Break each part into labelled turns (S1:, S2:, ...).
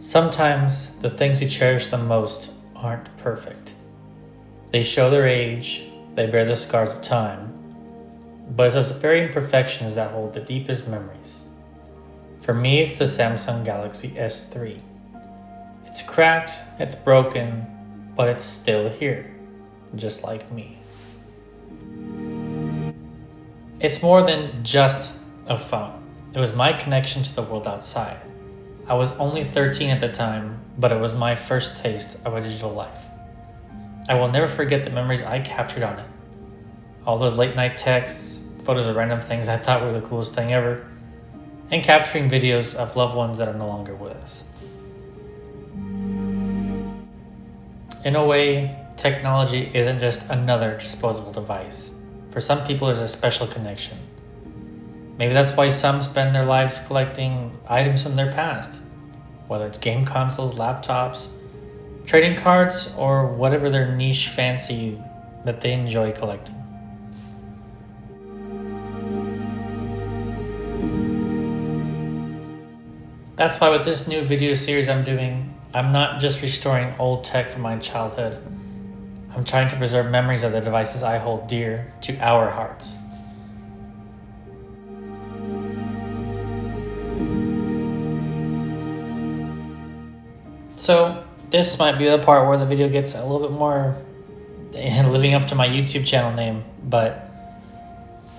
S1: Sometimes the things we cherish the most aren't perfect. They show their age, they bear the scars of time, but it's those very imperfections that hold the deepest memories. For me, it's the Samsung Galaxy S3. It's cracked, it's broken, but it's still here, just like me. It's more than just a phone. It was my connection to the world outside. I was only 13 at the time, but it was my first taste of a digital life. I will never forget the memories I captured on it. All those late night texts, photos of random things I thought were the coolest thing ever, and capturing videos of loved ones that are no longer with us. In a way, technology isn't just another disposable device. For some people, there's a special connection. Maybe that's why some spend their lives collecting items from their past, whether it's game consoles, laptops, trading cards, or whatever their niche fancy that they enjoy collecting. That's why with this new video series I'm doing, I'm not just restoring old tech from my childhood. I'm trying to preserve memories of the devices I hold dear to our hearts. So this might be the part where the video gets a little bit more living up to my YouTube channel name, but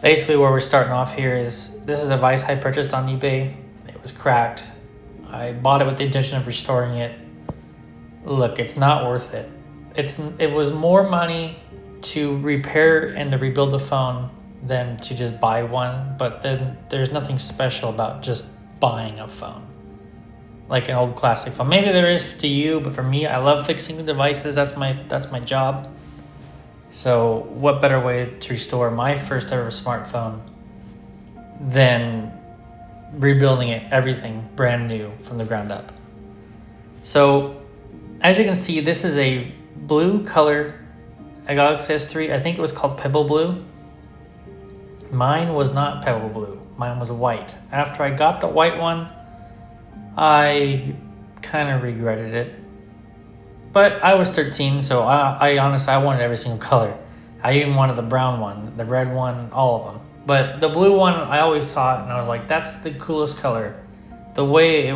S1: basically where we're starting off here is this is a device I purchased on eBay. It was cracked. I bought it with the intention of restoring it. Look, it's not worth it. It was more money to repair and to rebuild the phone than to just buy one, but then there's nothing special about just buying a phone. Like an old classic phone. Maybe there is to you, but for me, I love fixing the devices. That's my job. So what better way to restore my first ever smartphone than rebuilding it, everything brand new from the ground up. So as you can see, this is a blue color, a Galaxy S3. I think it was called Pebble Blue. Mine was not Pebble Blue. Mine was white. After I got the white one, I kind of regretted it. But I was 13, so I honestly, I wanted every single color. I even wanted the brown one, the red one, all of them. But the blue one, I always saw it and I was like, that's the coolest color. The way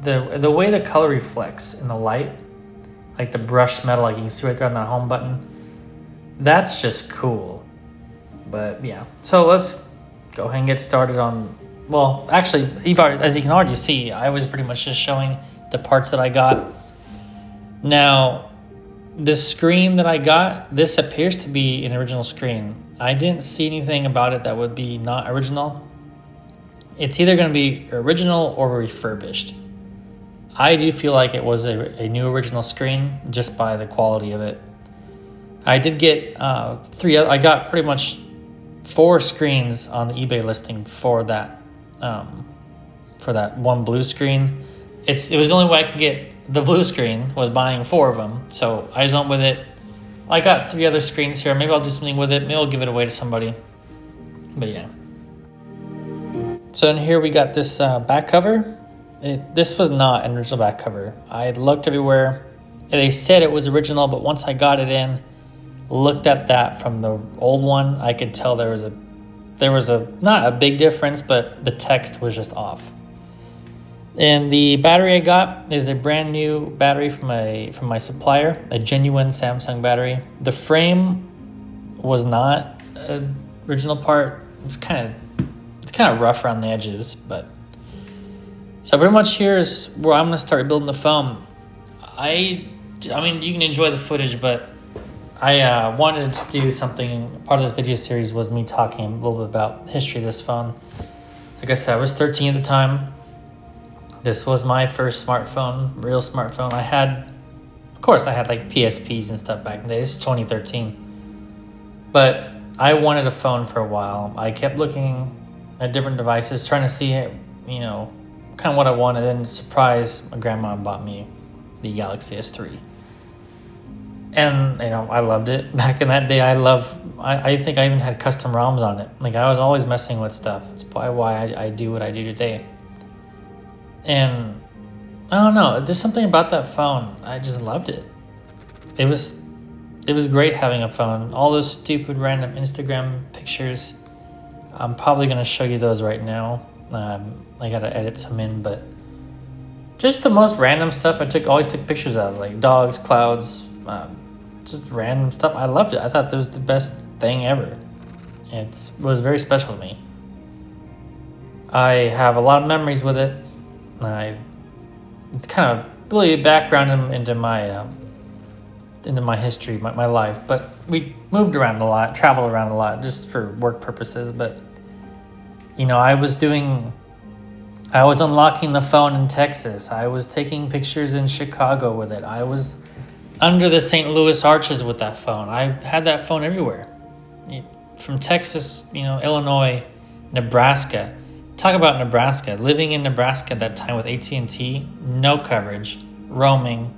S1: the way the color reflects in the light, like the brushed metal, like you can see right there on that home button, that's just cool. But yeah, so let's go ahead and get started on, well, actually, as you can already see, I was pretty much just showing the parts that I got. Now, the screen that I got, this appears to be an original screen. I didn't see anything about it that would be not original. It's either going to be original or refurbished. I do feel like it was a new original screen just by the quality of it. I did get I got pretty much 4 screens on the eBay listing for that one blue screen. It was the only way I could get the blue screen was buying 4 of them. So I just went with it. I got 3 other screens here. Maybe I'll do something with it. Maybe I'll give it away to somebody. But yeah. So in here we got this back cover. This was not an original back cover. I looked everywhere. And they said it was original, but once I got it in, looked at that from the old one, I could tell there was a not a big difference, but the text was just off. And the battery I got is a brand new battery from my supplier, a genuine Samsung battery. The frame was not an original part. It's kind of rough around the edges, but so pretty much here's where I'm gonna start rebuilding the phone. I mean, you can enjoy the footage, but I wanted to do something. Part of this video series was me talking a little bit about the history of this phone. Like I said, I was 13 at the time. This was my first smartphone, real smartphone. I had like PSPs and stuff back in the day. This is 2013. But I wanted a phone for a while. I kept looking at different devices, trying to see, kind of what I wanted. And surprise, my grandma bought me the Galaxy S3. And, I loved it. Back in that day, I think I even had custom ROMs on it. Like, I was always messing with stuff. It's probably why I do what I do today. And I don't know. There's something about that phone. I just loved it. It was great having a phone. All those stupid random Instagram pictures. I'm probably gonna show you those right now. I gotta edit some in, but just the most random stuff always took pictures of, like dogs, clouds, just random stuff. I loved it. I thought that was the best thing ever. It was very special to me. I have a lot of memories with it. It's kind of really a background into my history, my life. But we moved around a lot, traveled around a lot, just for work purposes. But I was unlocking the phone in Texas. I was taking pictures in Chicago with it. I was under the St. Louis arches with that phone. I had that phone everywhere. From Texas, Illinois, Nebraska. Talk about Nebraska. Living in Nebraska at that time with AT&T, no coverage, roaming.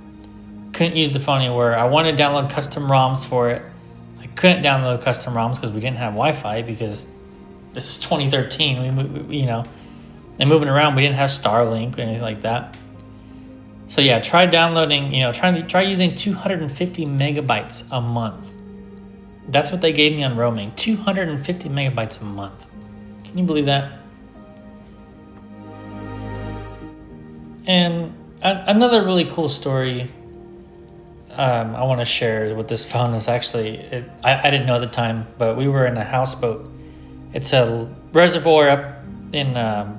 S1: Couldn't use the phone anywhere. I wanted to download custom ROMs for it. I couldn't download custom ROMs because we didn't have Wi-Fi, because this is 2013. And moving around, we didn't have Starlink or anything like that. So yeah, try downloading, try using 250 megabytes a month. That's what they gave me on roaming, 250 megabytes a month. Can you believe that? And another really cool story I want to share with this phone is actually, I didn't know at the time, but we were in a houseboat. It's a reservoir up in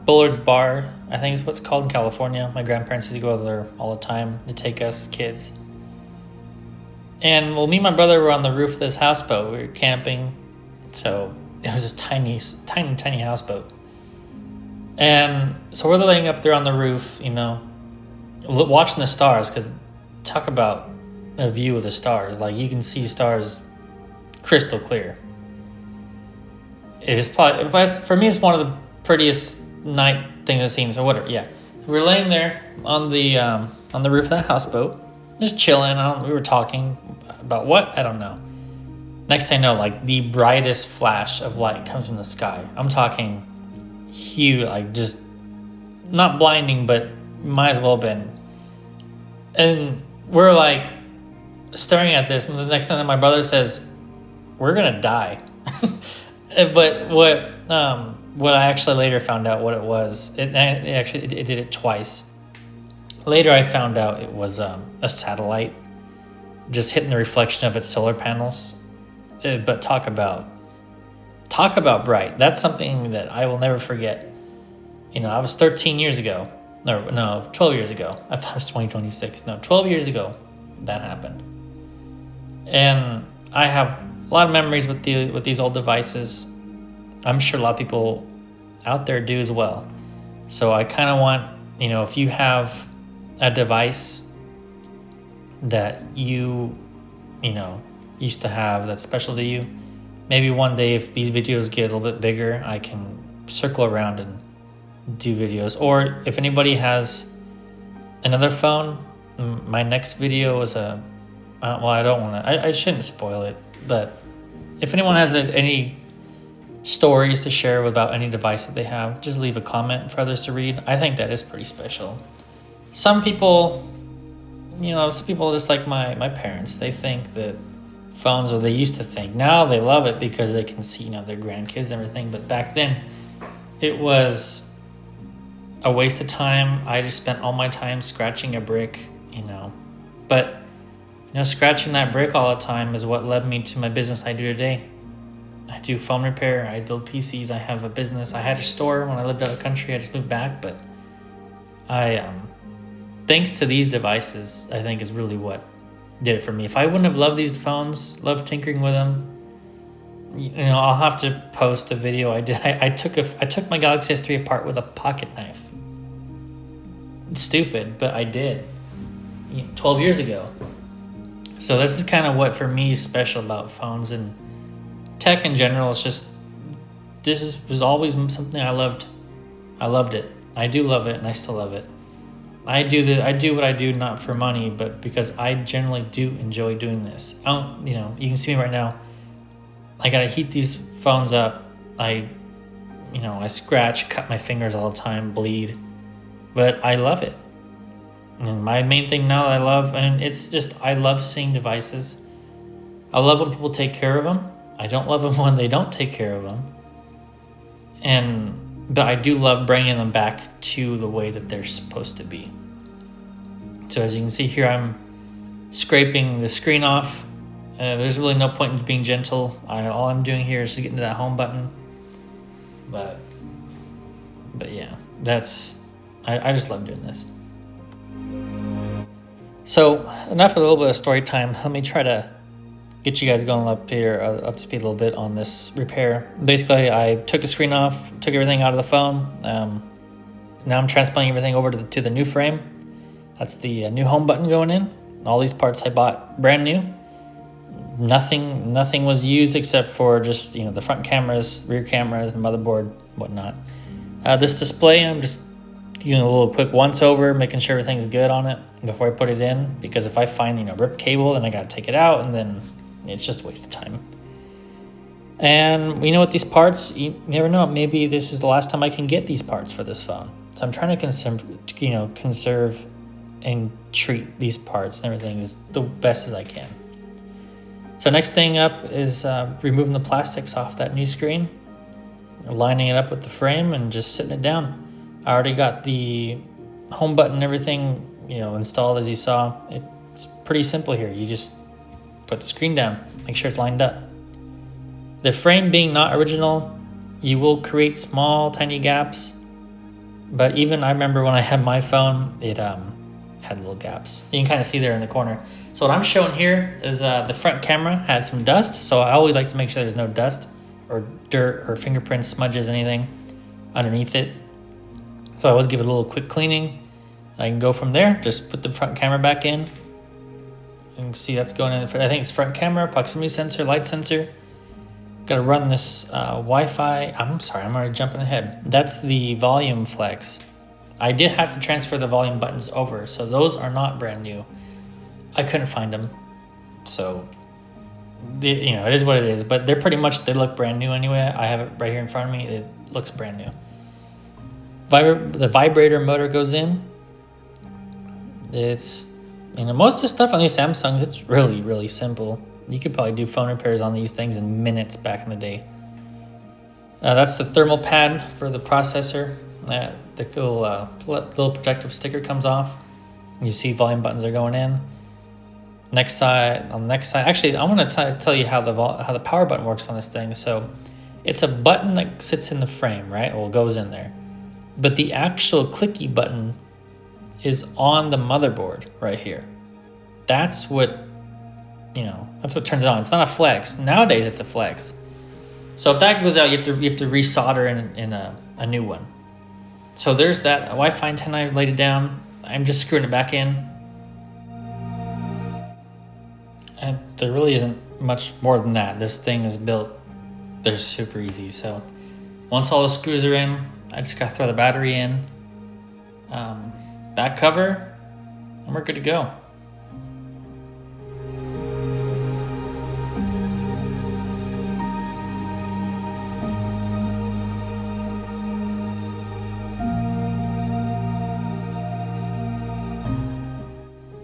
S1: Bullard's Bar, I think is what's called, in California. My grandparents used to go there all the time to take us kids. And me and my brother were on the roof of this houseboat. We were camping. So it was this tiny, tiny, tiny houseboat. And so we're laying up there on the roof, watching the stars, because talk about a view of the stars. Like, you can see stars crystal clear. It is probably, for me, it's one of the prettiest night things I've seen. So whatever, yeah. We're laying there on the roof of that houseboat, just chilling. We were talking about what? I don't know. Next thing I know, like, the brightest flash of light comes from the sky. I'm talking huge, like, just not blinding, but might as well have been. And we're like staring at this. And the next thing that my brother says, "We're gonna die." But what I actually later found out what it was, it did it twice. Later I found out it was a satellite just hitting the reflection of its solar panels. But talk about bright. That's something that I will never forget. I was 13 years ago. No, 12 years ago. I thought it was 2026. No, 12 years ago that happened. And I have a lot of memories with these old devices. I'm sure a lot of people out there do as well. So I kind of want, if you have a device that you used to have that's special to you, maybe one day if these videos get a little bit bigger, I can circle around and do videos. Or if anybody has another phone, my next video is I don't want to, I shouldn't spoil it, but if anyone has any stories to share about any device that they have, just leave a comment for others to read. I think that is pretty special. Some people, just like my parents, they think that phones, or they used to think, now they love it because they can see, their grandkids and everything. But back then, it was a waste of time. I just spent all my time scratching a brick, But, scratching that brick all the time is what led me to my business I do today. I do phone repair. I build PCs. I have a business. I had a store when I lived out of the country. I just moved back, but thanks to these devices, I think is really what did it for me. If I wouldn't have loved these phones, loved tinkering with them, I'll have to post a video I did. I took my Galaxy S3 apart with a pocket knife. It's stupid, but I did 12 years ago. So this is kind of what for me is special about phones and tech in general. It's just, was always something I loved. I loved it. I do love it, and I still love it. I do what I do not for money, but because I generally do enjoy doing this. You can see me right now. I gotta heat these phones up. I scratch, cut my fingers all the time, bleed, but I love it. And my main thing now that I love, and it's just, I love seeing devices. I love when people take care of them. I don't love them when they don't take care of them. But I do love bringing them back to the way that they're supposed to be. So as you can see here, I'm scraping the screen off. There's really no point in being gentle. All I'm doing here is to get into that home button. But yeah, I just love doing this. So enough of a little bit of story time. Let me try to get you guys going up here, up to speed a little bit on this repair. Basically, I took the screen off, took everything out of the phone. Now I'm transplanting everything over to the new frame. That's the new home button going in. All these parts I bought brand new. Nothing was used except for just the front cameras, rear cameras, the motherboard, whatnot. This display, I'm just doing a little quick once over, making sure everything's good on it before I put it in. Because if I find ripped cable, then I gotta take it out, and then it's just a waste of time. And with these parts, you never know. Maybe this is the last time I can get these parts for this phone. So I'm trying to conserve and treat these parts and everything is the best as I can. So next thing up is removing the plastics off that new screen, lining it up with the frame, and just sitting it down. I already got the home button and everything installed, as you saw. It's pretty simple here. You just put the screen down, make sure it's lined up. The frame being not original, you will create small, tiny gaps. But even I remember when I had my phone, it had little gaps. You can kind of see there in the corner. So what I'm showing here is the front camera had some dust. So I always like to make sure there's no dust or dirt or fingerprints, smudges, anything underneath it. So I always give it a little quick cleaning. I can go from there, just put the front camera back in. You can see that's going in. I think it's front camera, proximity sensor, light sensor. Got to run this Wi-Fi. I'm sorry, I'm already jumping ahead. That's the volume flex. I did have to transfer the volume buttons over, so those are not brand new. I couldn't find them, so it is what it is. But they're pretty much, they look brand new anyway. I have it right here in front of me. It looks brand new. The vibrator motor goes in. It's most of the stuff on these Samsungs, it's really, really simple. You could probably do phone repairs on these things in minutes back in the day. That's the thermal pad for the processor. The little protective sticker comes off. You see volume buttons are going in. On the next side, actually, I want to tell you how the power button works on this thing. So it's a button that sits in the frame, right? Well, it goes in there. But the actual clicky button is on the motherboard right here. That's what turns it on. It's not a flex. Nowadays, it's a flex. So if that goes out, you have to resolder in a new one. So there's that Wi-Fi antenna. I laid it down. I'm just screwing it back in. And there really isn't much more than that. This thing is built. They're super easy. So once all the screws are in, I just gotta throw the battery in, back cover, and we're good to go.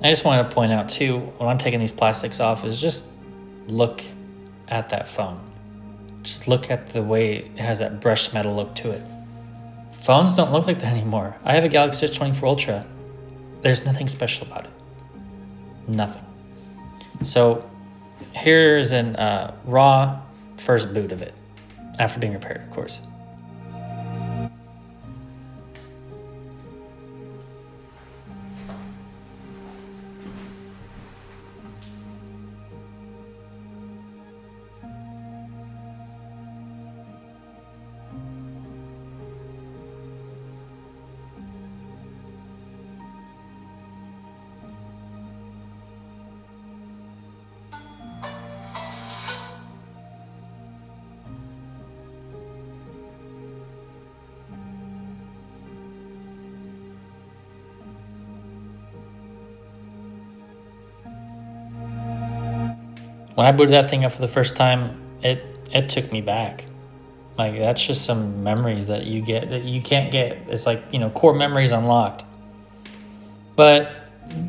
S1: I just wanted to point out too, when I'm taking these plastics off, is just look at that phone. Just look at the way it has that brushed metal look to it. Phones don't look like that anymore. I have a Galaxy S24 Ultra. There's nothing special about it. Nothing. So here's a raw first boot of it, after being repaired, of course. When I booted that thing up for the first time, it took me back. Like, that's just some memories that you get that you can't get. It's like, core memories unlocked. But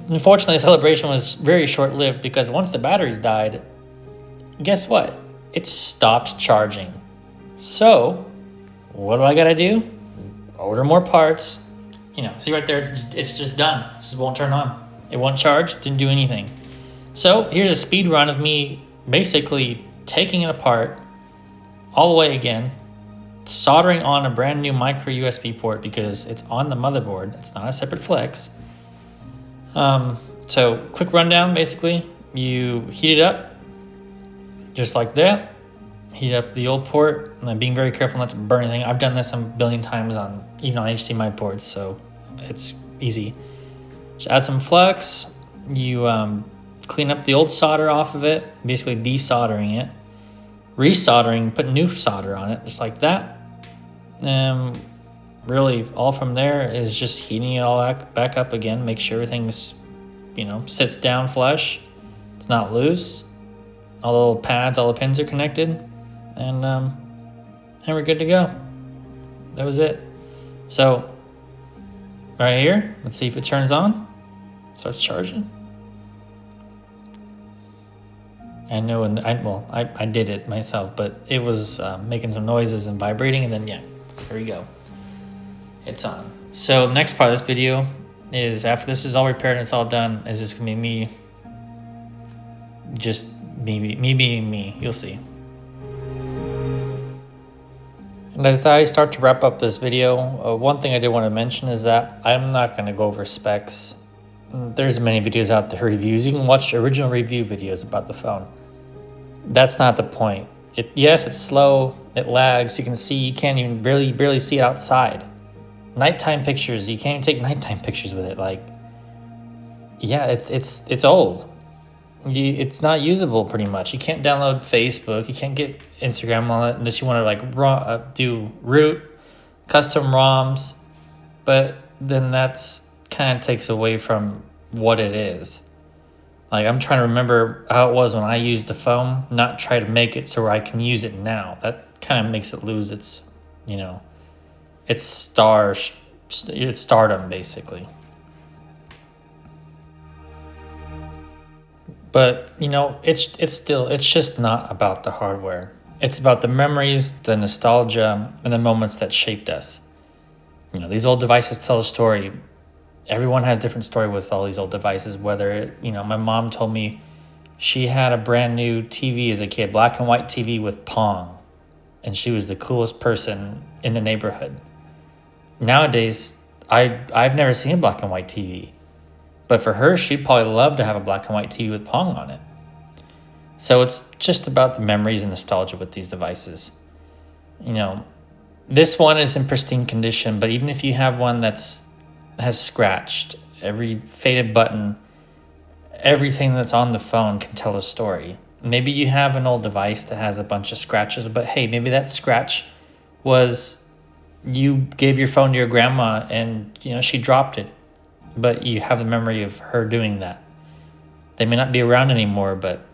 S1: Unfortunately, the celebration was very short-lived because once the batteries died, guess what? It stopped charging. So, what do I gotta do? Order more parts. You know, see right there, it's just done. This won't turn on. It won't charge, didn't do anything. So here's a speed run of me basically taking it apart all the way again, soldering on a brand new micro USB port because it's on the motherboard. It's not a separate flex. So quick rundown, basically, you heat it up just like that. Heat up the old port, and then being very careful not to burn anything. I've done this a billion times even on HDMI ports, so it's easy. Just add some flux. You clean up the old solder off of it, basically desoldering it, resoldering, put new solder on it, just like that. Really, all from there is just heating it all back up again. Make sure everything's, sits down flush. It's not loose. All the little pads, all the pins are connected, and we're good to go. That was it. So right here, let's see if it turns on. Starts charging. I know, and I did it myself, but it was making some noises and vibrating, and then yeah, here we go. It's on. So the next part of this video is, after this is all repaired and it's all done, is just gonna be me being me. You'll see. And as I start to wrap up this video, one thing I did want to mention is that I'm not going to go over specs. There's many videos out there, reviews. You can watch original review videos about the phone. That's not the point. Yes, it's slow, it lags. You can see, you can't even barely see it outside. Nighttime pictures, you can't even take nighttime pictures with it. Yeah, it's old. It's not usable pretty much. You can't download Facebook. You can't get Instagram on it unless you want to do root custom ROMs. But then that's kind of takes away from what it is. I'm trying to remember how it was when I used the phone, not try to make it so where I can use it now. That kind of makes it lose its, its stardom basically. But, it's just not about the hardware. It's about the memories, the nostalgia, and the moments that shaped us. These old devices tell a story. Everyone has a different story with all these old devices, whether, my mom told me she had a brand new TV as a kid, black and white TV with Pong, and she was the coolest person in the neighborhood. Nowadays, I've never seen a black and white TV. But for her, she'd probably love to have a black and white TV with Pong on it. So it's just about the memories and nostalgia with these devices. This one is in pristine condition, but even if you have one has scratched, every faded button, everything that's on the phone can tell a story. Maybe you have an old device that has a bunch of scratches, but hey, maybe that scratch was you gave your phone to your grandma and, she dropped it. But you have the memory of her doing that. They may not be around anymore, but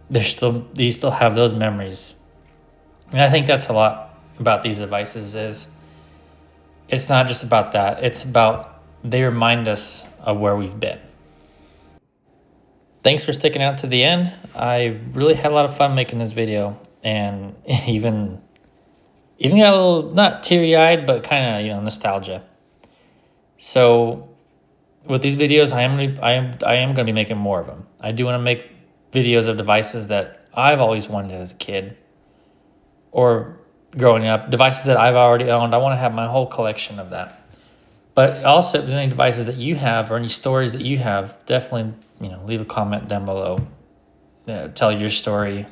S1: you still have those memories. And I think that's a lot about these devices is it's not just about that. It's about they remind us of where we've been. Thanks for sticking out to the end. I really had a lot of fun making this video, and even got a little, not teary-eyed, but kind of, nostalgia. So with these videos, I am going to be making more of them. I do want to make videos of devices that I've always wanted as a kid or growing up, devices that I've already owned. I want to have my whole collection of that. But also, if there's any devices that you have or any stories that you have, definitely, leave a comment down below. Tell your story,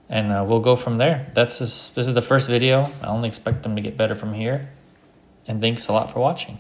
S1: and we'll go from there. This is the first video. I only expect them to get better from here. And thanks a lot for watching.